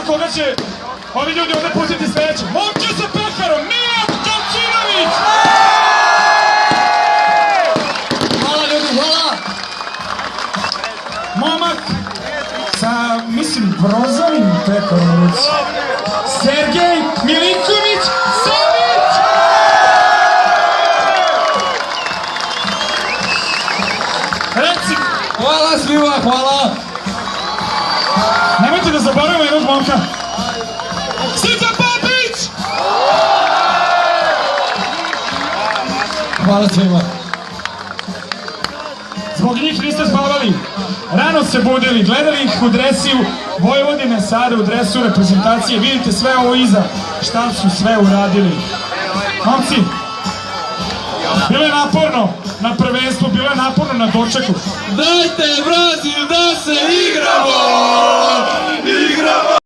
koga će ovi ljudi ovde pustiti sledeće. Momče sa pekarom, Mijat Kačinović! Hvala ljudi, hvala! Momak sa, mislim, brozovim pekarom. Sergej Milinković Savić! Reci! Hvala svima, hvala! Nemojte da zaboravimo jednog momka. Stipe Papić! Hvala svima. Zbog njih niste spavali. Rano se budili, gledali ih u dresiju Vojvodine, sada u dresu reprezentacije. Vidite sve ovo iza, šta su sve uradili. Momci, bilo je naporno na prvenstvu, bilo je naporno na dočeku. Dajte Brazil da se igramo!